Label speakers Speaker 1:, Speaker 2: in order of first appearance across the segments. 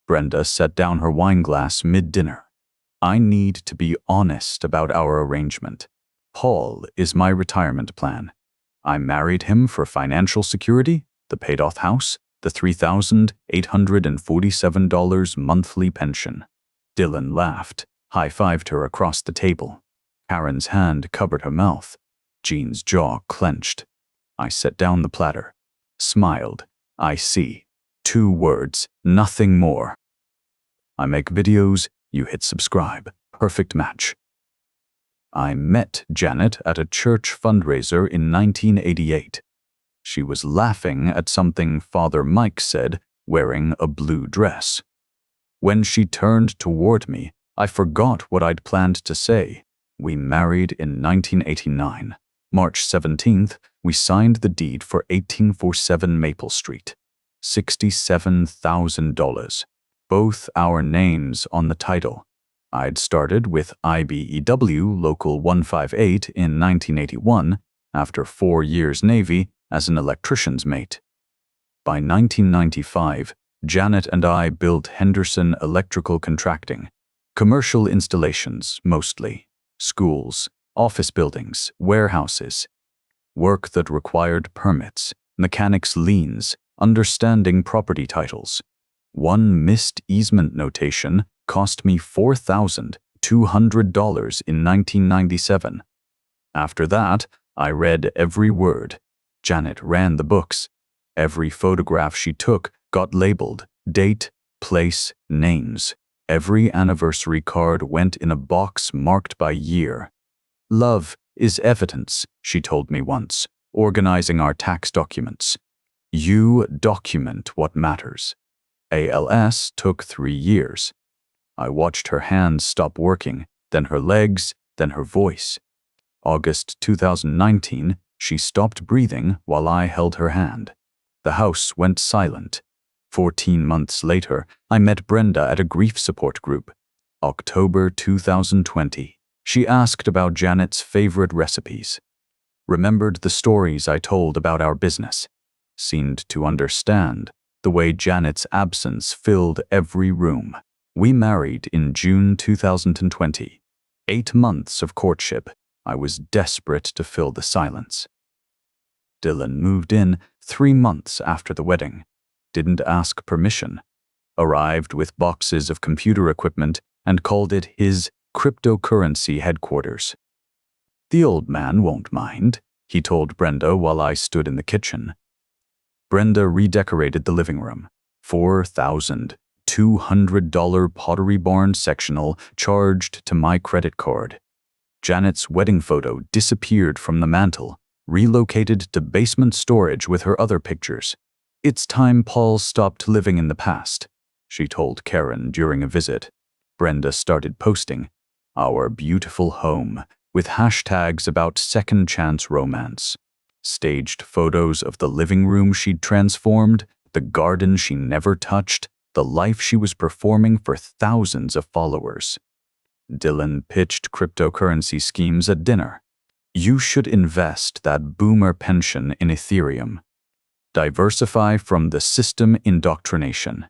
Speaker 1: Brenda set down her wine glass mid-dinner. I need to be honest about our arrangement. Paul is my retirement plan. I married him for financial security, the paid-off house, the $3,847 monthly pension. Dylan laughed, high-fived her across the table. Karen's hand covered her mouth. Jean's jaw clenched. I set down the platter, smiled. I see. 2 words, nothing more. I make videos, you hit subscribe. Perfect match. I met Janet at a church fundraiser in 1988. She was laughing at something Father Mike said, wearing a blue dress. When she turned toward me, I forgot what I'd planned to say. We married in 1989. March 17th, we signed the deed for 1847 Maple Street. $67,000. Both our names on the title. I'd started with IBEW Local 158 in 1981, after 4 years Navy as an electrician's mate. By 1995, Janet and I built Hendersen Electrical Contracting. Commercial installations, mostly. Schools, office buildings, warehouses. Work that required permits, mechanics' liens, understanding property titles. One missed easement notation cost me $4,200 in 1997. After that, I read every word. Janet ran the books. Every photograph she took got labeled, date, place, names. Every anniversary card went in a box marked by year. Love is evidence, she told me once, organizing our tax documents. You document what matters. ALS took 3 years. I watched her hands stop working, then her legs, then her voice. August 2019, she stopped breathing while I held her hand. The house went silent. 14 months later, I met Brenda at a grief support group. October 2020. She asked about Janet's favorite recipes. Remembered the stories I told about our business. Seemed to understand the way Janet's absence filled every room. We married in June 2020. 8 months of courtship. I was desperate to fill the silence. Dylan moved in 3 months after the wedding. Didn't ask permission. Arrived with boxes of computer equipment and called it his cryptocurrency headquarters. The old man won't mind, he told Brenda while I stood in the kitchen. Brenda redecorated the living room. $4,200 Pottery Barn sectional charged to my credit card. Janet's wedding photo disappeared from the mantel, relocated to basement storage with her other pictures. It's time Paul stopped living in the past, she told Karen during a visit. Brenda started posting, "Our beautiful home," with hashtags about second chance romance. Staged photos of the living room she'd transformed, the garden she never touched, the life she was performing for thousands of followers. Dylan pitched cryptocurrency schemes at dinner. You should invest that boomer pension in Ethereum. Diversify from the system indoctrination.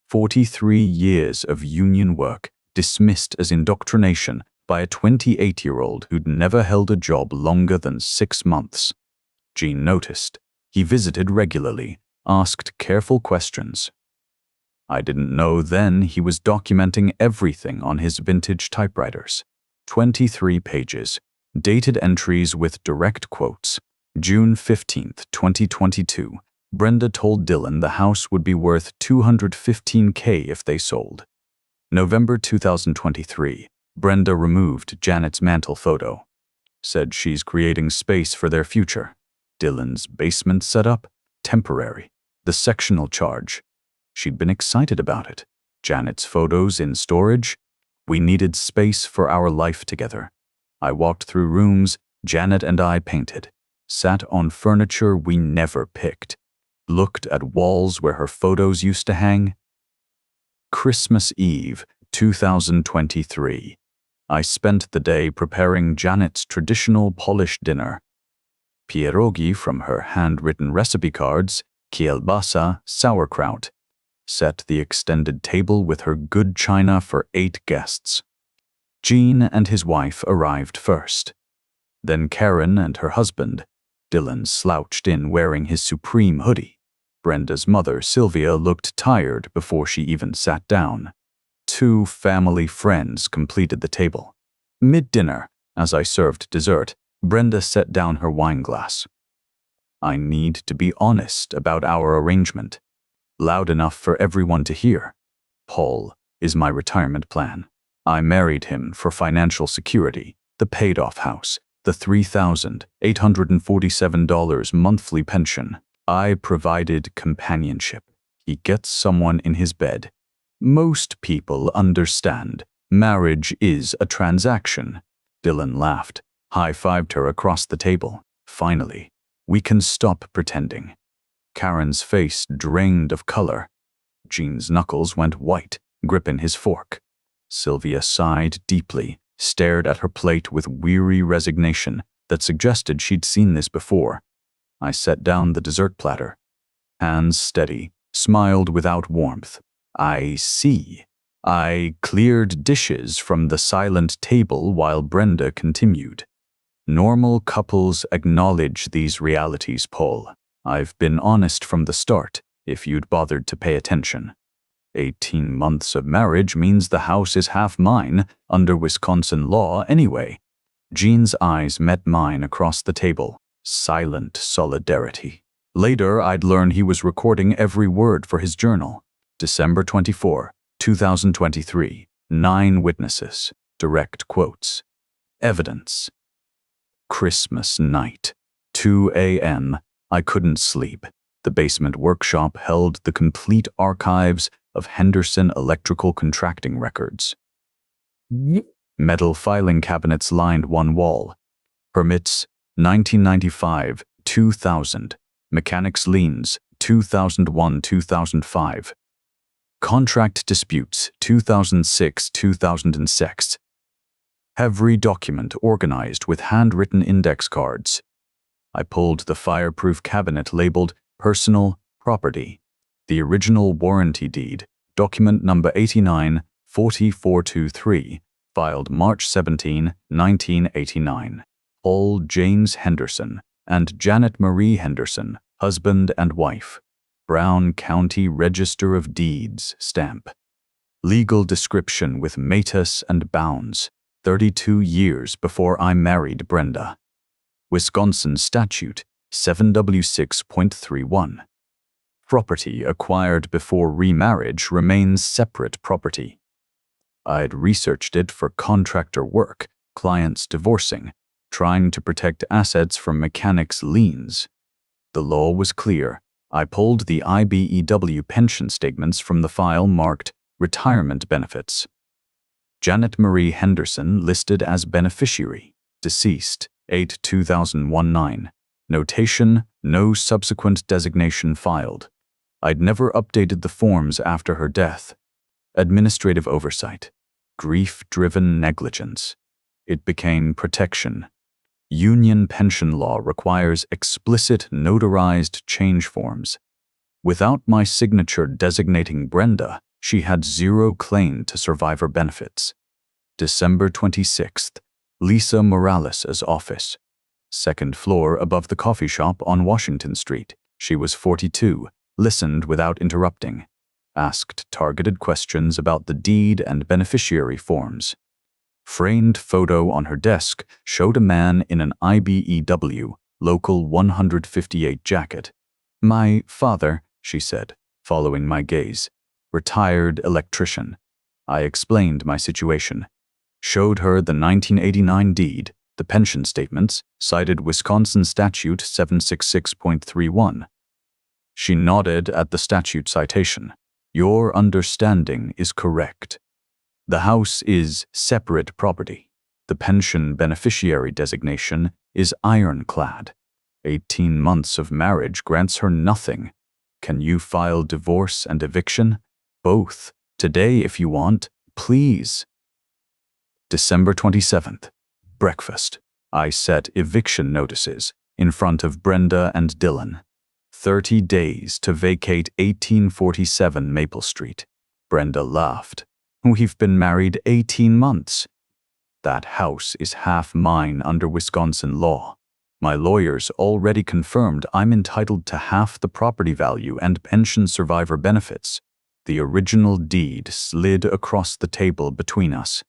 Speaker 1: 43 years of union work dismissed as indoctrination by a 28-year-old who'd never held a job longer than 6 months. Jean noticed. He visited regularly, asked careful questions. I didn't know then he was documenting everything on his vintage typewriters. 23 pages, dated entries with direct quotes. June 15, 2022, Brenda told Dylan the house would be worth $215K if they sold. November 2023, Brenda removed Janet's mantle photo. Said she's creating space for their future. Dylan's basement setup, temporary. The sectional charge. She'd been excited about it. Janet's photos in storage. We needed space for our life together. I walked through rooms Janet and I painted. Sat on furniture we never picked. Looked at walls where her photos used to hang. Christmas Eve, 2023. I spent the day preparing Janet's traditional Polish dinner. Pierogi from her handwritten recipe cards, kielbasa, sauerkraut. set the extended table with her good china for 8 guests. Gene and his wife arrived first. Then Karen and her husband. Dylan slouched in wearing his Supreme hoodie. Brenda's mother, Sylvia, looked tired before she even sat down. 2 family friends completed the table. Mid-dinner, as I served dessert, Brenda set down her wine glass. I need to be honest about our arrangement. Loud enough for everyone to hear. Paul is my retirement plan. I married him for financial security, the paid-off house, the $3,847 monthly pension. I provided companionship. He gets someone in his bed. Most people understand. Marriage is a transaction. Dylan laughed, high-fived her across the table. Finally, we can stop pretending. Karen's face drained of color. Gene's knuckles went white, gripping his fork. Sylvia sighed deeply, stared at her plate with weary resignation that suggested she'd seen this before. I set down the dessert platter. Hands steady, smiled without warmth. I see. I cleared dishes from the silent table while Brenda continued. Normal couples acknowledge these realities, Paul. I've been honest from the start, if you'd bothered to pay attention. 18 months of marriage means the house is half mine, under Wisconsin law anyway. Gene's eyes met mine across the table. Silent solidarity. Later, I'd learn he was recording every word for his journal. December 24, 2023. 9 witnesses. Direct quotes. Evidence. Christmas night. 2 a.m. I couldn't sleep. The basement workshop held the complete archives of Hendersen electrical contracting records. Metal filing cabinets lined one wall. Permits, 1995, 2000. Mechanics liens, 2001-2005. Contract disputes, 2006-2006. Every document organized with handwritten index cards. I pulled the Fireproof cabinet labeled Personal Property. The original warranty deed, document number 89-40423, filed March 17, 1989. Paul James Hendersen and Janet Marie Hendersen, husband and wife. Brown County Register of Deeds stamp. Legal description with metus and bounds, 32 years before I married Brenda. Wisconsin Statute 7W6.31. Property acquired before remarriage remains separate property. I'd researched it for contractor work, clients divorcing, trying to protect assets from mechanics liens. The law was clear. I pulled the IBEW pension statements from the file marked Retirement Benefits. Janet Marie Hendersen listed as beneficiary, deceased, 8/2019. Notation, no subsequent designation filed. I'd never updated the forms after her death. Administrative oversight. Grief-driven negligence. It became protection. Union pension law requires explicit notarized change forms. Without my signature designating Brenda, she had zero claim to survivor benefits. December 26th. Lisa Morales' office. 2nd floor above the coffee shop on Washington Street. She was 42, listened without interrupting, asked targeted questions about the deed and beneficiary forms. Framed photo on her desk showed a man in an IBEW Local 158 jacket. My father, she said, following my gaze. Retired electrician. I explained my situation. Showed her the 1989 deed, the pension statements, cited Wisconsin Statute 766.31. She nodded at the statute citation. Your understanding is correct. The house is separate property. The pension beneficiary designation is ironclad. 18 months of marriage grants her nothing. Can you file divorce and eviction? Both. Today if you want, please. December 27th. Breakfast. I set eviction notices in front of Brenda and Dylan. 30 days to vacate 1847 Maple Street. Brenda laughed. We've been married 18 months. That house is half mine under Wisconsin law. My lawyers already confirmed I'm entitled to half the property value and pension survivor benefits. The original deed slid across the table between us.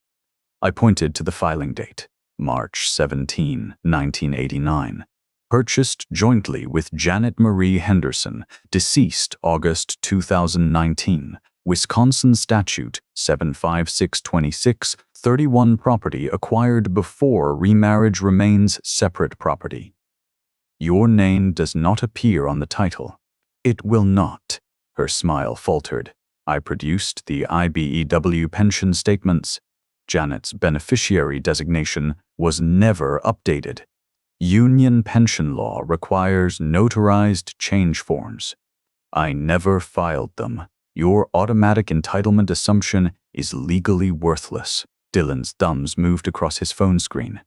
Speaker 1: I pointed to the filing date, March 17, 1989. Purchased jointly with Janet Marie Henderson, deceased August 2019. Wisconsin Statute 75626, 31 property acquired before remarriage remains separate property. Your name does not appear on the title. It will not. Her smile faltered. I produced the IBEW pension statements. Janet's beneficiary designation was never updated. Union pension law requires notarized change forms. I never filed them. Your automatic entitlement assumption is legally worthless. Dylan's thumbs moved across his phone screen.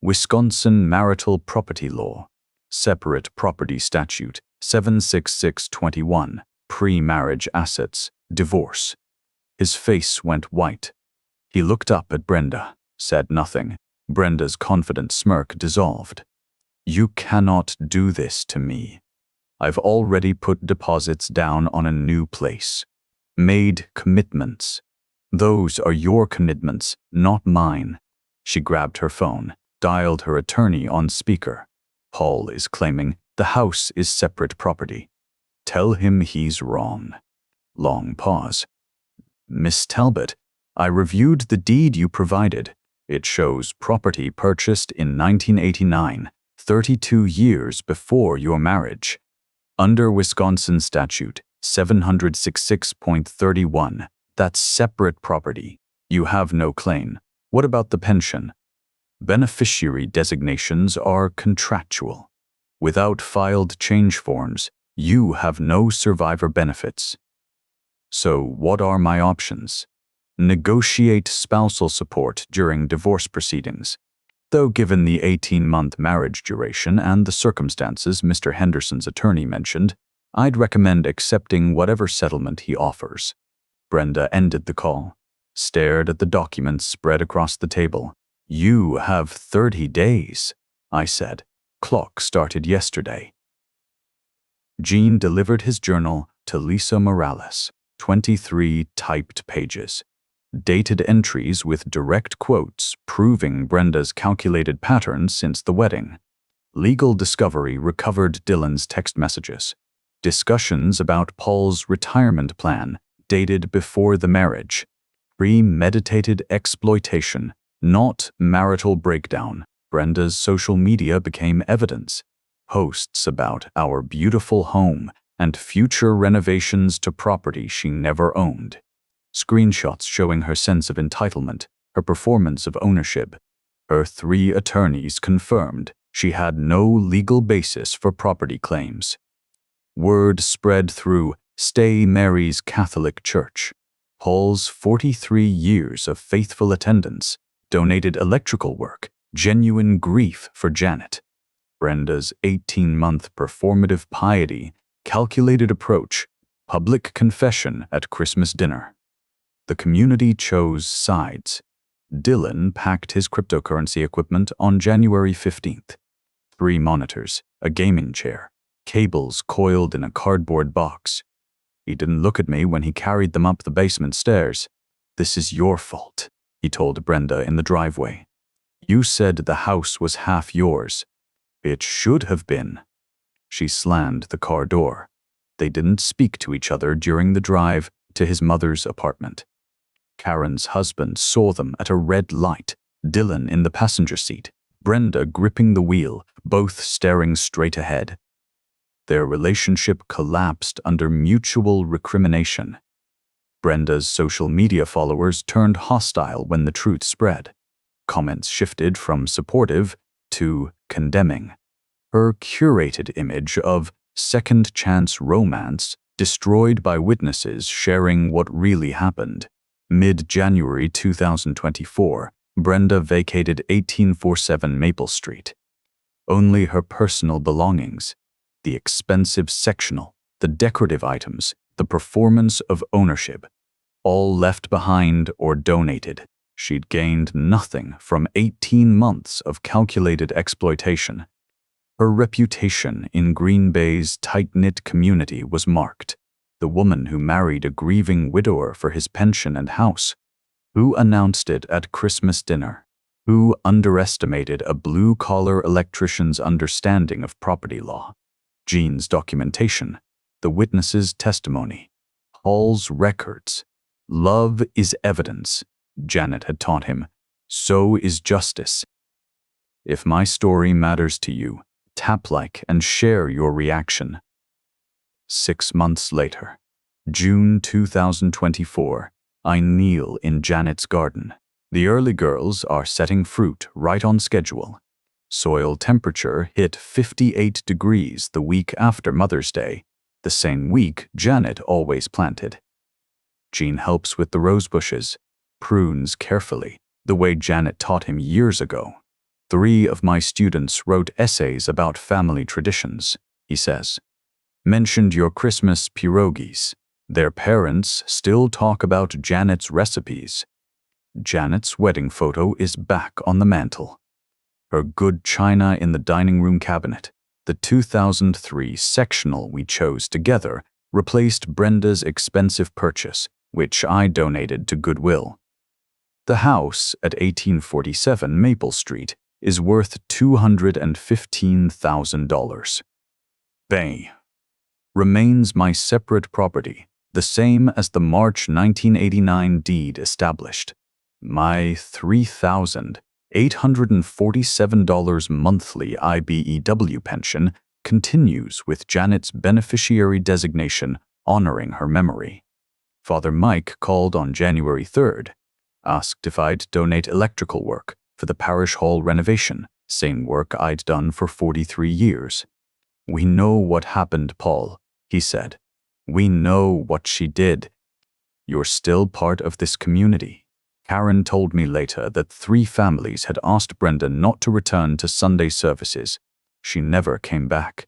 Speaker 1: Wisconsin marital property law. Separate property statute 76621. Pre-marriage assets. Divorce. His face went white. He looked up at Brenda, said nothing. Brenda's confident smirk dissolved. You cannot do this to me. I've already put deposits down on a new place. Made commitments. Those are your commitments, not mine. She grabbed her phone, dialed her attorney on speaker. Paul is claiming the house is separate property. Tell him he's wrong. Long pause. Miss Talbot, I reviewed the deed you provided. It shows property purchased in 1989, 32 years before your marriage. Under Wisconsin Statute 766.31, that's separate property. You have no claim. What about the pension? Beneficiary designations are contractual. Without filed change forms, you have no survivor benefits. So what are my options? Negotiate spousal support during divorce proceedings. Though given the 18-month marriage duration and the circumstances Mr. Henderson's attorney mentioned, I'd recommend accepting whatever settlement he offers. Brenda ended the call, stared at the documents spread across the table. You have 30 days, I said. Clock started yesterday. Gene delivered his journal to Lisa Morales, 23 typed pages. Dated entries with direct quotes proving Brenda's calculated pattern since the wedding. Legal discovery recovered Dylan's text messages. Discussions about Paul's retirement plan dated before the marriage. Premeditated exploitation, not marital breakdown. Brenda's social media became evidence. Posts about our beautiful home and future renovations to property she never owned. Screenshots showing her sense of entitlement, her performance of ownership. Her 3 attorneys confirmed she had no legal basis for property claims. Word spread through Stay Mary's Catholic Church. Paul's 43 years of faithful attendance, donated electrical work, genuine grief for Janet. Brenda's 18-month performative piety, calculated approach, public confession at Christmas dinner. The community chose sides. Dylan packed his cryptocurrency equipment on January 15th. 3 monitors, a gaming chair, cables coiled in a cardboard box. He didn't look at me when he carried them up the basement stairs. This is your fault, he told Brenda in the driveway. You said the house was half yours. It should have been. She slammed the car door. They didn't speak to each other during the drive to his mother's apartment. Karen's husband saw them at a red light, Dylan in the passenger seat, Brenda gripping the wheel, both staring straight ahead. Their relationship collapsed under mutual recrimination. Brenda's social media followers turned hostile when the truth spread. Comments shifted from supportive to condemning. Her curated image of second-chance romance destroyed by witnesses sharing what really happened. Mid-January 2024, Brenda vacated 1847 Maple Street. Only her personal belongings, the expensive sectional, the decorative items, the performance of ownership, all left behind or donated. She'd gained nothing from 18 months of calculated exploitation. Her reputation in Green Bay's tight-knit community was marked. The woman who married a grieving widower for his pension and house, who announced it at Christmas dinner, who underestimated a blue-collar electrician's understanding of property law. Jean's documentation, the witness's testimony, Paul's records. Love is evidence, Janet had taught him. So is justice. If my story matters to you, tap like and share your reaction. 6 months later, June 2024, I kneel in Janet's garden. The early girls are setting fruit right on schedule. Soil temperature hit 58 degrees the week after Mother's Day, the same week Janet always planted. Jean helps with the rose bushes, prunes carefully, the way Janet taught him years ago. 3 of my students wrote essays about family traditions, he says. Mentioned your Christmas pierogies. Their parents still talk about Janet's recipes. Janet's wedding photo is back on the mantel. Her good china in the dining room cabinet. The 2003 sectional we chose together replaced Brenda's expensive purchase, which I donated to Goodwill. The house at 1847 Maple Street is worth $215,000. Bay remains my separate property, the same as the March 1989 deed established. My $3,847 monthly IBEW pension continues with Janet's beneficiary designation honoring her memory. Father Mike called on January 3rd, asked if I'd donate electrical work for the parish hall renovation, same work I'd done for 43 years. We know what happened, Paul, he said. We know what she did. You're still part of this community. Karen told me later that 3 families had asked Brenda not to return to Sunday services. She never came back.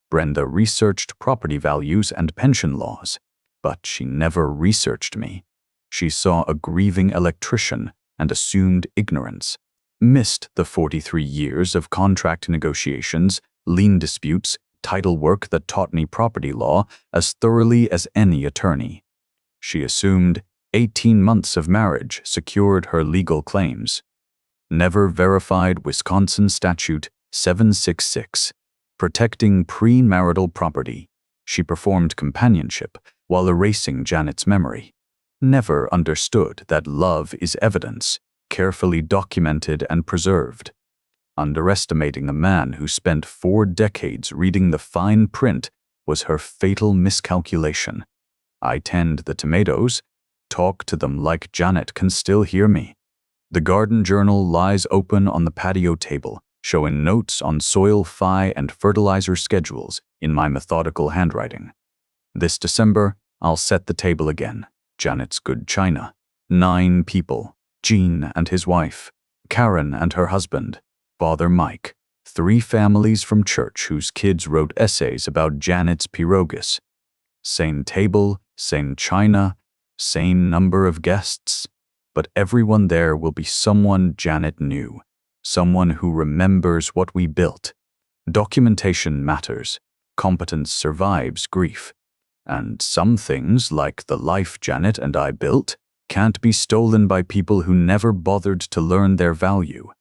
Speaker 1: Brenda researched property values and pension laws, but she never researched me. She saw a grieving electrician and assumed ignorance, missed the 43 years of contract negotiations, lien disputes, title work that taught me property law as thoroughly as any attorney. She assumed 18 months of marriage secured her legal claims. Never verified Wisconsin Statute 766, protecting premarital property. She performed companionship while erasing Janet's memory. Never understood that love is evidence, carefully documented and preserved. Underestimating the man who spent 4 decades reading the fine print was her fatal miscalculation. I tend the tomatoes, talk to them like Janet can still hear me. The garden journal lies open on the patio table, showing notes on soil phi and fertilizer schedules in my methodical handwriting. This December, I'll set the table again. Janet's good china. 9 people, Jean and his wife, Karen and her husband, Father Mike, 3 families from church whose kids wrote essays about Janet's pierogies. Same table, same china, same number of guests, but everyone there will be someone Janet knew, someone who remembers what we built. Documentation matters. Competence survives grief. And some things, like the life Janet and I built, can't be stolen by people who never bothered to learn their value.